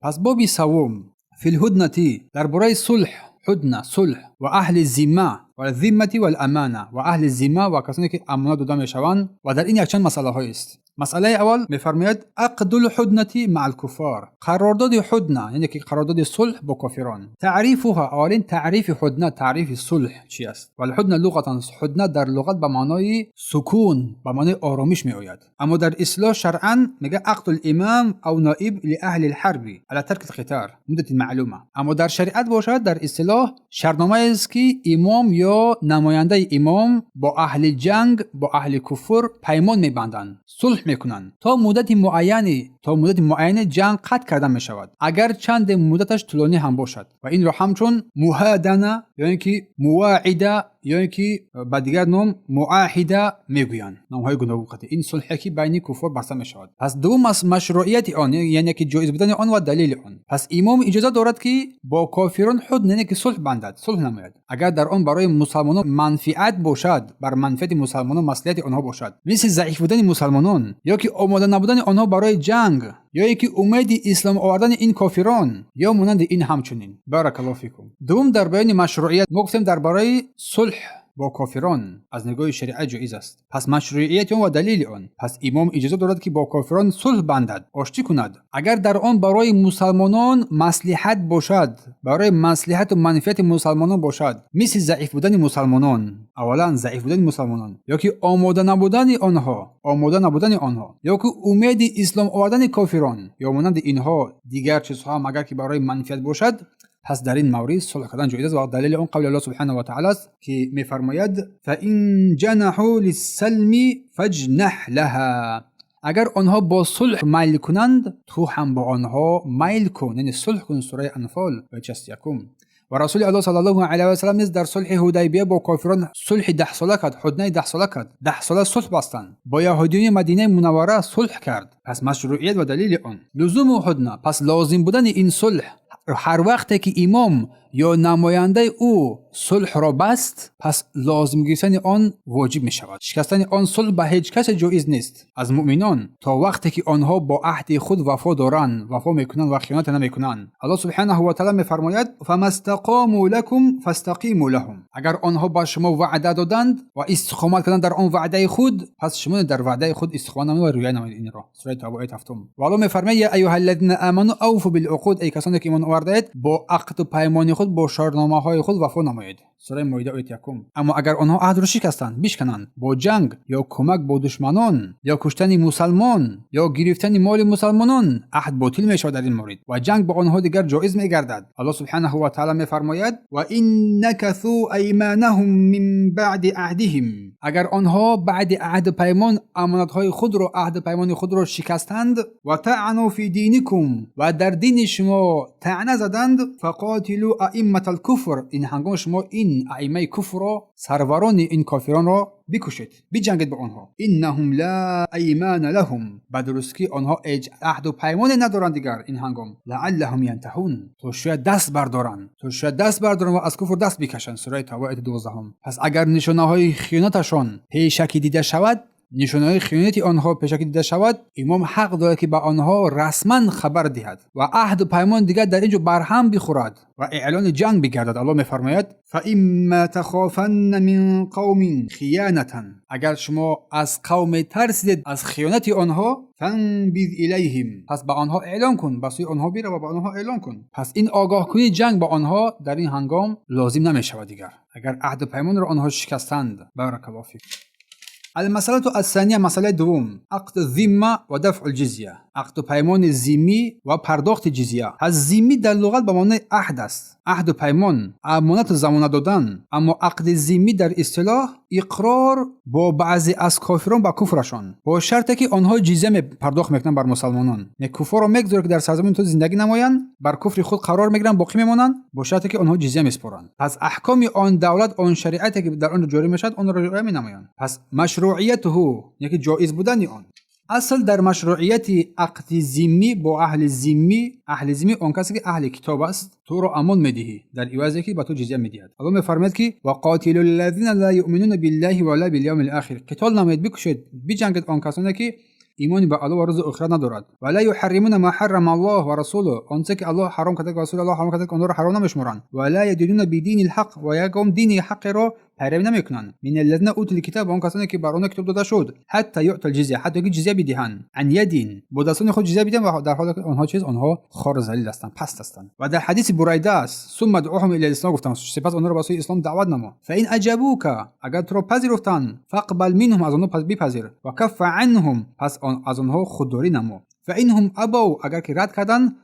پس بابی سوم فی الهدنتی درباره صلح، هدنه صلح و اهل ذمه و الذمه و الامانه و اهل ذمه و کسانی که امانت داده میشوند و در این یک چند مسئله های است. مسئله اول میفرماید عقد الهدنه مع الكفار، قرارداد هدنه یعنی که قرارداد صلح با کافران. تعریفها، اولین تعریف هدنه، تعریف صلح چی است؟ و الهدنه لغتا، هدنه در لغت به معنای سکون، به معنای آرامش می آید، اما در اصطلاح شرعا میگه عقد الامام او نائب لاهل الحرب على ترک القتال مدت معلومه. اما در شریعت باشد در اصطلاح شرطنامه است که امام یا نماینده امام با اهل جنگ، با اهل کفر پیمان میبندند، صلح میکنند تا مدت معینی جنگ قطع کرده می شود، اگر چند مدتش طولانی هم باشد. و این را همچون مهادنه یعنی که مواعده یعنی که با دیگر نام معاهده میگویند، نامهای گوناگون قطعی. این صلحی که بین کفار بسته می شود. پس دوم از مشروعیت آن یعنی که جایز بودن آن و دلیل آن. پس امام اجازه دارد که با کافران هدنه یعنی که صلح بندد، صلح نماید، اگر در آن برای مسلمانان منفعت باشد، بر منفعت مسلمانان مصلحت آنها باشد، مثل ضعیف بودن مسلمانان یا که آماده نبودن آنها برای جنگ یا یکی امید اسلام آوردن این کافران یا مانند این. همچنین بارک الله فیکم. دوم در بیان مشروعیت ما گفتیم درباره صلح با کافران از نگاه شریعت جایز است. پس مشروعیت آن و دلیل آن. پس امام اجازه دارد که با کافران صلح بندد، آشتی کند، اگر در آن برای مسلمانان مصلحت باشد، برای مصلحت و منفعت مسلمانان باشد، مثل ضعیف بودن مسلمانان، اولا ضعیف بودن مسلمانان یا که آماده نبودن آنها یا که امید اسلام آوردن کافران یا مانند اینها دیگر چیزها هم اگر که برای منفعت باشد، پس در این مورد صلح کردن جایز است. و دلیل اون قول الله سبحانه و تعالی است که میفرماید فإن جنحوا للسلم فاجنح لها، اگر آنها با صلح میل کنند تو هم با آنها میل کن، یعنی صلح کن. سوره انفال آیه 61. و رسول الله صلی الله علیه و سلم نیز در صلح حدیبیه با کافران صلح 10 ساله کرد، هدنه 10 ساله کرد، 10 ساله صلح بستند، با یهودیان مدینه منوره صلح کرد. پس مشروعیت و دلیل آن. لزوم هدنه، پس لازم بودن این صلح هر وقت که امام یا نماینده او صلح را بست، پس لازم گیرسن آن واجب می شود. شکستن آن صلح به هیچ کس جایز نیست از مؤمنان تا وقتی که آنها با عهد خود وفا دارند، وفا میکنند و خیانت نمیکنند. الله سبحانه و تعالی میفرماید فما استقاموا لكم فاستقیموا لهم، اگر آنها با شما وعده دادند و استقامت کردند در آن وعده خود، پس شما در وعده خود استقامت نمایید و رویه نمایید. این را سوره توبه آیه 7. و الله میفرماید یا ایها الذین آمنوا اوفوا بالعقود، ای کسانی که ایمان آوردید با عقد و پیمان خود، با شرطنامه های خود وفا نمایید. سوره مائده آیه 1. اما اگر آنها عهد را شکستند، بشکنند، با جنگ یا کمک با دشمنان یا کشتن مسلمان یا گرفتن مال مسلمانان، عهد باطل می شود در این مورد و جنگ با آنها دیگر جایز می گردد. الله سبحانه و تعالی می فرماید و ان نکثوا ایمانهم من بعد عهدهم، اگر آنها بعد عهد پیمان امانت های خود را، عهد پیمان خود را شکستند، و طعنوا فی دینکم، و در دین شما طعنه زدند، فقاتلوا ائمه الکفر، این هنگام شما این ائمه کفر را، سروران این کافران را بکشید، بجنگید با آنها. انهم لا ایمان لهم، بدرست که آنها عهد و پیمان ندارند دیگر این هنگام. لعلهم ینتهون، تو شاید دست بردارن و از کفر دست بکشن. سوره توبه آیه 12. پس اگر نشانه های خیانتشان پیشکی دیده شود، نشانه خیانت آنها پیشکی دیده شود، امام حق دارد که به آنها رسما خبر دهد و عهد و پیمان دیگر در اینجا برهم بخورد و اعلان جنگ بگردد. الله میفرماید فاما تخافن من قوم خیانة، اگر شما از قوم ترسید از خیانت آنها، فانبذ الیهم، پس به آنها اعلان کن، به سوی آنها بیا و به آنها اعلان کن. پس این آگاه کنی جنگ با آنها در این هنگام لازم نمی شود دیگر اگر عهد و پیمان را آنها شکستند. بارک الله فیک. المسألة الثانية، مسألة دوم، عقد الذمة و دفع الجزیه، عقد و پیمان ذمی و پرداخت جزیه. از ذمی در لغت به معنای عهد است، عهد و پیمان، امانت ضمانت دادن. اما عقد ذمی در اصطلاح اقرار با بعضی از کافران با کفرشان، با شرطی که آنها جزیه پرداخت میکنن بر مسلمانان. نه کفار را میگذاره که در سرزمین تو زندگی نمایند، بر کفر خود قرار میگیرن، باقی میمونن، با شرطی که آنها جزیه میسپارند. پس احکام آن دولت، آن شریعتی که در آن جاری میشد، آن را رعایت نمایند. پس مشروعیته یعنی جایز بودن آن. اصل در مشروعیت عقد ذمی با اهل ذمی، اهل ذمی اون کسی که اهل کتاب است، تو رو امان میدهی در عوضی که با تو جزیه میدهد. الله میفرماید که وقاتلوا الذين لا يؤمنون بالله ولا باليوم الاخر، قتال نمایید، بکشید، بجنگید آن کسانی که ایمانی به الله و روز آخرت ندارد ولا یحرمون ما حرم الله و رسوله، آنچه که الله حرام کرده و رسول الله حرام کرده آن را حرام نمیشمرند. ولا یدینون بدین الحق، و یکم دین حق را پیروی نمیکنند. من الذين اوتوا الكتاب، آن کسانی که بر آنها کتاب داده شد، حتی یعطوا الجزیه، حتی که جزیه بدهند، عن یدین، با دستان خود جزیه بدهند، و در حالی که آنها خار ذلیل هستند، پست هستند. و در حدیث بریده است ثم ادعوهم الى الاسلام، گفتند سپس آنها را به سوی اسلام دعوت نما. فان اجابوک، اگر تو را پذیرفتند، فاقبل منهم، از آنها بپذیر، و کف عنهم، پس از آنها خودداری نما. فانهم ابوا، اگر که رد کردند،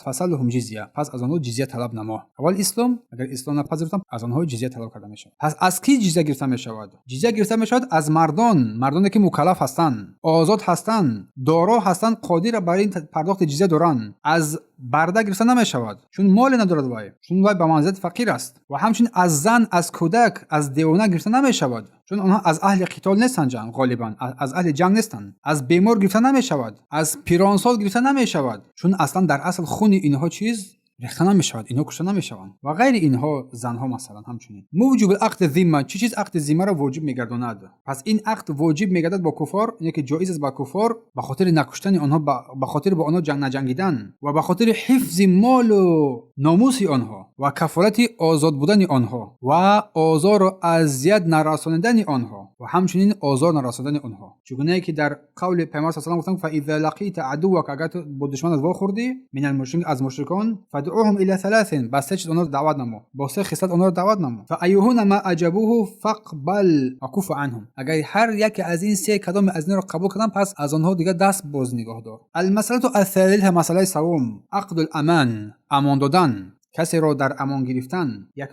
فصلهم جزیه، پس از آنها جزیه طلب نما. اول اسلام، اگر اسلام نپذیرفتند از آنها جزیه طلب کرده می شود. پس از کی جزیه گرفته می شود؟ جزیه گرفته می شود از مردانی که مکلف هستند، آزاد هستند، دارا هستند، قادر بر این پرداخت جزیه دارند. از برده گرفته نمی شود، چون مال ندارد وای، چون وای به منزلت فقیر است. و همچنین از زن، از کودک، از دیوانه گرفته نمی شود، چون آنها از اهل قتال نیستند، غالبا از اهل جنگ نیستند. از بیمار گرفته نمی شود، از پیرانسال گرفته نمی شود، چون اصلا در اصل خون اینها چیز ریخته نمی شود، اینها کشته نمی شوند. و غیر اینها زنها مثلا همچنین. موجب عقد ذمه، چه چیز عقد ذمه را واجب میگرداند؟ پس این عقد واجب میگردد با کفار، اینه که جایز است با کفار به خاطر نکشتن آنها، به خاطر با آنها جنگ نجنگیدن، و به خاطر حفظ مال و ناموس آنها، و کفالت آزاد بودن آنها، و آزار و اذیت نرسانیدن آنها، و همچنین آزار نرساندن آنها. چگونه که در قول پیامبر صلی الله علیه و آله فاذا لقیت عدوک، اگر تو با دشمنت واخوردی، من المشرکین، از مشرکان، فدعوهم الى ثلاث، بس سه چیز آنها دعوت نما، با سه خصلت آنها دعوت نما. فایهون ما اجابوه فاقبل وكف عنهم، اگر هر یک از این سه کدام از اینا را قبول کردن، پس از آنها دیگه دست باز نگاه دار. المساله الثالثه، مساله سوم، عقد الامان، امان دادن، کسی را در امان گرفتن. یک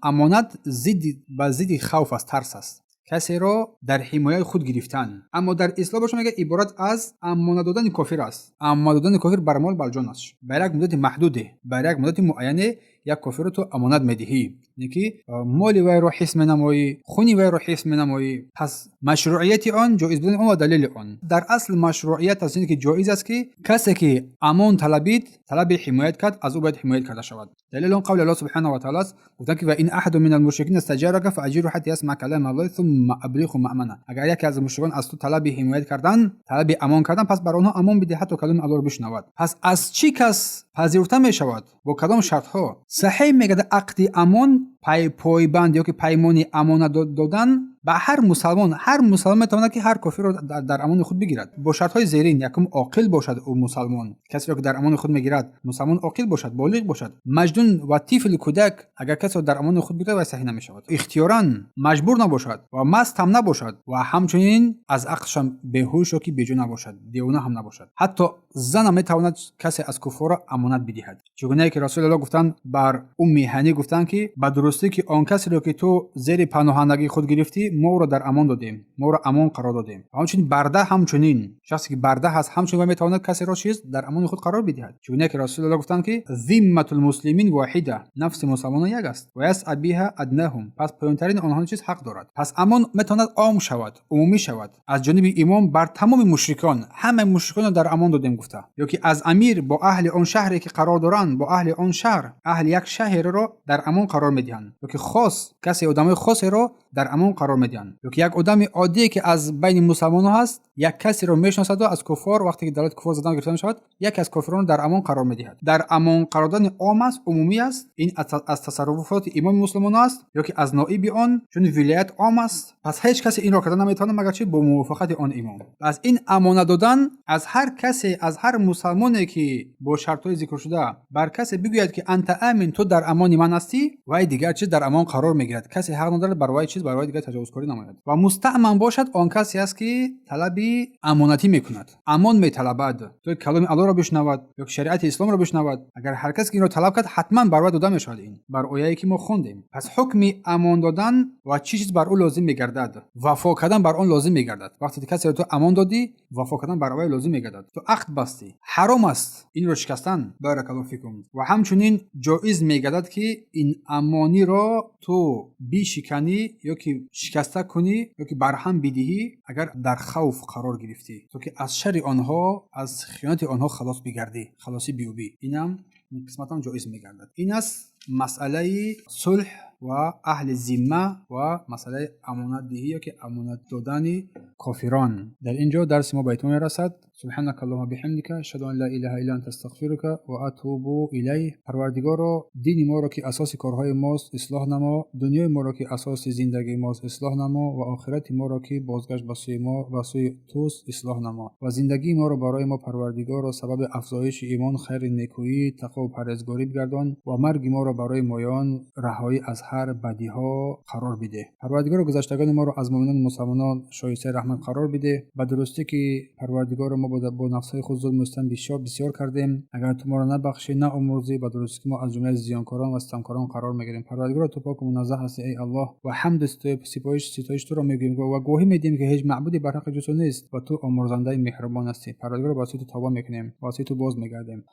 امانت ضد خوف است، ترس است. کسی را در حمایت خود گرفتن. اما در اسلام باشم میگه عبارت از امانت دادن کافر است. امانت دادن کافر بر مال بر جان است. برای یک مدت محدوده، برای یک مدت معینه یک کافر رو تو امانت میدهی، نکی مالی وی رو حفظ منمایی، خونی وی رو حفظ منمایی. پس مشروعیت آن، جایز بودن آن و دلیل آن. در اصل مشروعیت از اینه که جایز است که کسی که امان طلب حمایت کرد، از او باید حمایت کرده شود. دلیل آن قول الله سبحانه و تعالی است، گفته که و این احد من المشرکین استجارک فاجره حتی يسمع كلام الله ثم ابلغه مأمنه. اگر یکی از مشرکان از تو طلب حمایت کردن، طلب امان کردن، پس بر آنها امان بده حتی کلام الله رو بشنود. پس از چی کس پذیرفته می شود؟ با کدام شرط ها؟ صحیح میگه عقد امان پایبند یا که پیمانی امانت دادن به هر مسلمان میتواند که هر کافر را در امان خود بگیرد با شرط های زیرین. یکم عاقل باشد او مسلمان، کسی را که در امان خود میگیرد مسلمان عاقل باشد، بالغ باشد. مجنون و طفل کودک اگر کسی را در امان خود بگیرد صحیح نمیشود. اختیاراً مجبور نباشد و مست هم نباشد و همچنین از عقلش بیهوش و که بیجو نباشد، دیوانه هم نباشد. حتی زن میتواند کسی از کفار را امانت بدهد، چگونه که رسول الله گفتند بر هانی گفتند که به درستی که آن کسی را که تو زیر پناهندگی خود گرفتی ما را در امان دادیم، ما را امان قرار دادیم. همچنین برده، همچنین شخصی که برده هست همچنین میتواند کسی را چیز در امان خود قرار بدهد، چگونه که رسول الله گفتند که ذمه المسلمین واحده، نفس مسلمانان یک است و یسعد بها ادناهم، پس پایینترین آنها چیز حق دارد. پس امان میتواند عام شود، عمومی شود، از جانب امام بر تمام مشرکان، همه مشرکان در امان دادیم گفته، یا که از امیر با اهل آن شهری که قرار دارند، با اهل آن شهر، اهل یک شهر را در امان قرار میدهند، یا که خاص کسی آدم خاص را در امان قرار میدهند، یا که یک آدم عادی که از بین مسلمانان هست یک کسی را میشناسد و از کفار وقتی که دولت کفار زدن گرفته میشود یک از کافران در امان قرار میدهد. در امان قرار دادن عام است، عمومی است. این از تصرفات امام مسلمان است یا که از نائب آن، چون ولایت عام است. پس هیچ کسی این را کردن نمیتونه مگر چه با موافقت آن امام. پس این امانت دادن از هر کسی، از هر مسلمانی که با شرطهای ذکر شده بر کسی بگوید که انت امین، تو در امان من هستی، و دیگر چیز در امان قرار میگیرد. کسی حق ندارد بر وای چیز بر وای دیگر تجاوزکاری نماید. و مستأمن باشد آن کسی است که طلب امانتی میکند، امان میطلبد، تو کلام الله را بشنود یا شریعت اسلام را بشنود. اگر هر کسی این را طلب کرد حتما بر وای داده میشود. این بر آیه‌ای که ما خوندیم. پس حکم امان دادن و چیز بر او لازم میگردد، وفا کردن بر آن لازم میگردد. وقتی کسی را تو امان دادی، وفا کردن بر وای لازم میگردد. تو عقد بستی، حرام است این را شکستن. بارک الله فیکم. و همچنین جایز میگردد که این امانی را تو بیشکنی یا که شکسته کنی یا که برهم بدهی اگر در خوف قرار گرفتی، تو که از شر آنها، از خیانت آنها خلاص بگردی، خلاصی بیوبی. اینم قسمتا جایز میگردد. این است مسئله صلح و اهل ذمه و مسئله امانت دهی که امانت دادن کافران. در اینجا درس ما به اتمام رسد. سبحانك اللهم بحمدك اشهد ان لا اله الا انت استغفرك و اتوب الیه. پروردگارا دین ما را که اساس کارهای ماست اصلاح نما، دنیای ما را که اساس زندگی ماست اصلاح نما و آخرت ما را که بازگشت به سوی ما و سوی توست اصلاح نما و زندگی ما را برای ما پروردگارا سبب افزایش ایمان، خیر، نیکویی، تقوا و پرهیزگاری بگردان و مرگ ما را برای مایان رهایی از هر بدیها قرار بده. پروردگار گذشتگان ما را از مؤمنان مسلمانان شایسته رحمت قرار بده. به درستی که پروردگار ما با نفسهای خود ظلم و ستم بسیار کردیم، اگر تو ما را نبخشی نه آمرزی، به درستی که ما از جمله زیانکاران و ستمکاران قرار میگیریم. پروردگار تو پاک و منزه هستی ای الله و حمد و ستایش تو را میگیم و گواهی میدیم که هیچ معبودی بر حق جز تو نیست و تو آمرزنده مهربان هستی. پروردگار با تو توبه میکنیم، با تو باز میگردیم.